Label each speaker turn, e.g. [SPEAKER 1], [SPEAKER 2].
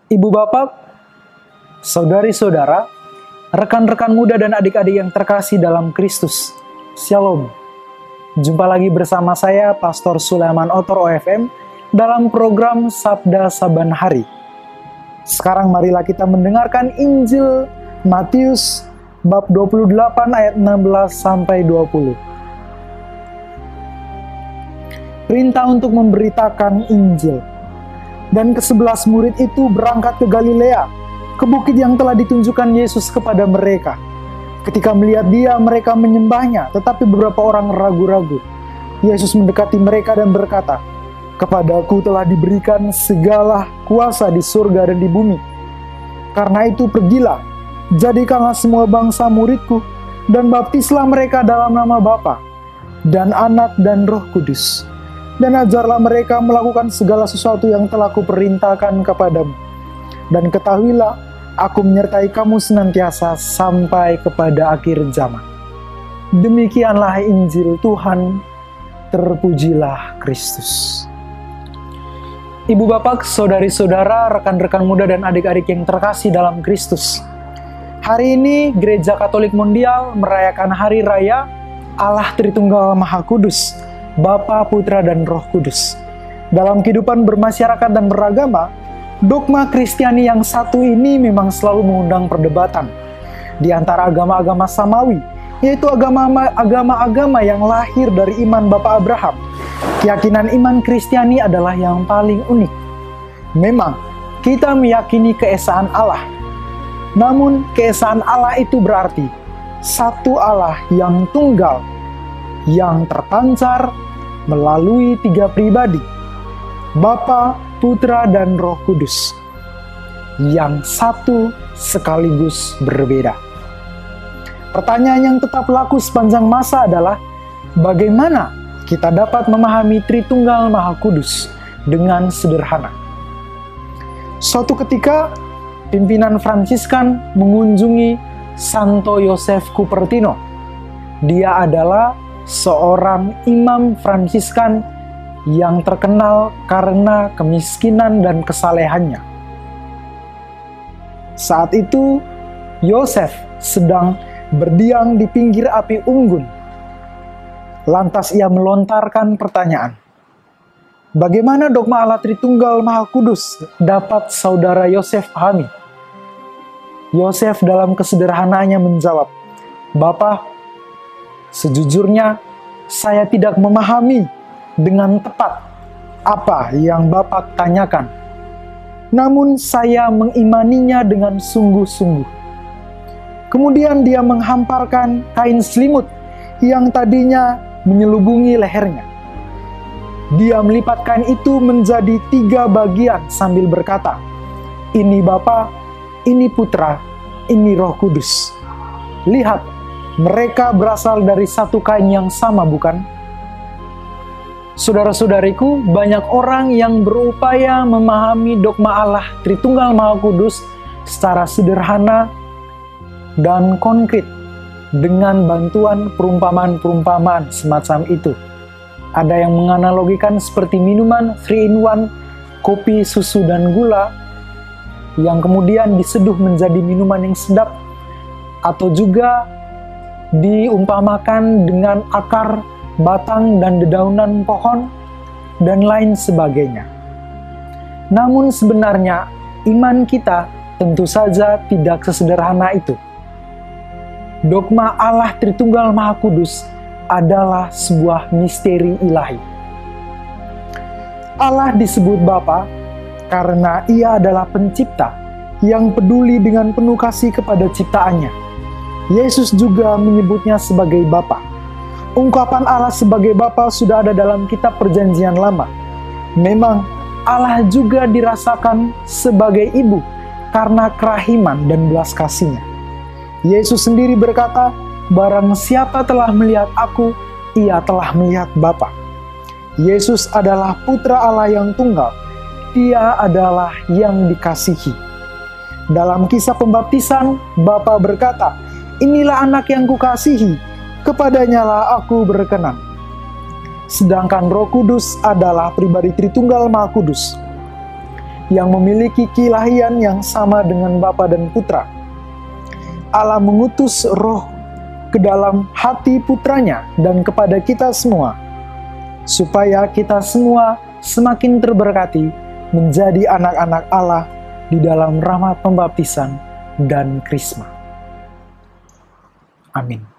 [SPEAKER 1] Ibu bapak, saudari-saudara, rekan-rekan muda dan adik-adik yang terkasih dalam Kristus, Shalom. Jumpa lagi bersama saya, Pastor Sulaiman Otor OFM, dalam program Sabda Saban Hari. Sekarang marilah kita mendengarkan Injil Matius bab 28 ayat 16-20. Perintah untuk memberitakan Injil. Dan ke-11 murid itu berangkat ke Galilea, ke bukit yang telah ditunjukkan Yesus kepada mereka. Ketika melihat Dia, mereka menyembahnya, tetapi beberapa orang ragu-ragu. Yesus mendekati mereka dan berkata, "Kepadaku telah diberikan segala kuasa di surga dan di bumi. Karena itu pergilah, jadikanlah semua bangsa muridku, dan baptislah mereka dalam nama Bapa dan Anak dan Roh Kudus. Dan ajarlah mereka melakukan segala sesuatu yang telah kuperintahkan kepadamu. Dan ketahuilah, aku menyertai kamu senantiasa sampai kepada akhir zaman." Demikianlah Injil Tuhan, terpujilah Kristus. Ibu bapak, saudari-saudara, rekan-rekan muda dan adik-adik yang terkasih dalam Kristus. Hari ini Gereja Katolik Mondial merayakan Hari Raya Allah Tritunggal Maha Kudus, Bapa, Putra, dan Roh Kudus. Dalam kehidupan bermasyarakat dan beragama, dogma Kristiani yang satu ini memang selalu mengundang perdebatan di antara agama-agama samawi, yaitu agama-agama yang lahir dari iman Bapak Abraham. Keyakinan iman Kristiani adalah yang paling unik. Memang, kita meyakini keesaan Allah. Namun, keesaan Allah itu berarti satu Allah yang tunggal, yang terpancar melalui tiga pribadi, Bapa, Putra, dan Roh Kudus, yang satu sekaligus berbeda. Pertanyaan yang tetap laku sepanjang masa adalah, bagaimana kita dapat memahami Tritunggal Maha Kudus dengan sederhana? Suatu ketika, pimpinan Fransiskan mengunjungi Santo Yosef Cupertino. Dia adalah seorang imam Fransiskan yang terkenal karena kemiskinan dan kesalehannya. Saat itu, Yosef sedang berdiam di pinggir api unggun. Lantas ia melontarkan pertanyaan, bagaimana dogma Allah Tritunggal Maha Kudus dapat saudara Yosef pahami? Yosef dalam kesederhanaannya menjawab, "Bapak, sejujurnya saya tidak memahami dengan tepat apa yang Bapak tanyakan. Namun saya mengimaninya dengan sungguh-sungguh." Kemudian dia menghamparkan kain selimut yang tadinya menyelubungi lehernya. Dia melipat kain itu menjadi 3 bagian sambil berkata, "Ini Bapa, ini Putra, ini Roh Kudus. Lihat, mereka berasal dari satu kain yang sama, bukan?" Saudara-saudariku, banyak orang yang berupaya memahami dogma Allah Tritunggal Maha Kudus secara sederhana dan konkret dengan bantuan perumpamaan-perumpamaan semacam itu. Ada yang menganalogikan seperti minuman 3-in-1, kopi, susu, dan gula, yang kemudian diseduh menjadi minuman yang sedap, atau juga diumpamakan dengan akar, batang, dan dedaunan pohon, dan lain sebagainya. Namun sebenarnya, iman kita tentu saja tidak sesederhana itu. Dogma Allah Tritunggal Maha Kudus adalah sebuah misteri ilahi. Allah disebut Bapa karena Ia adalah pencipta yang peduli dengan penuh kasih kepada ciptaannya. Yesus juga menyebutnya sebagai Bapa. Ungkapan Allah sebagai Bapa sudah ada dalam kitab Perjanjian Lama. Memang Allah juga dirasakan sebagai ibu karena kerahiman dan belas kasihnya. Yesus sendiri berkata, "Barang siapa telah melihat aku, ia telah melihat Bapa." Yesus adalah Putra Allah yang tunggal. Dia adalah yang dikasihi. Dalam kisah pembaptisan, Bapa berkata, "Inilah anak yang kukasihi, kepadanya lah aku berkenan." Sedangkan Roh Kudus adalah pribadi Tritunggal Maha Kudus. yang memiliki keilahian yang sama dengan Bapa dan Putra. Allah mengutus Roh ke dalam hati Putranya dan kepada kita semua, supaya kita semua semakin terberkati menjadi anak-anak Allah di dalam rahmat pembaptisan dan krisma. Amin.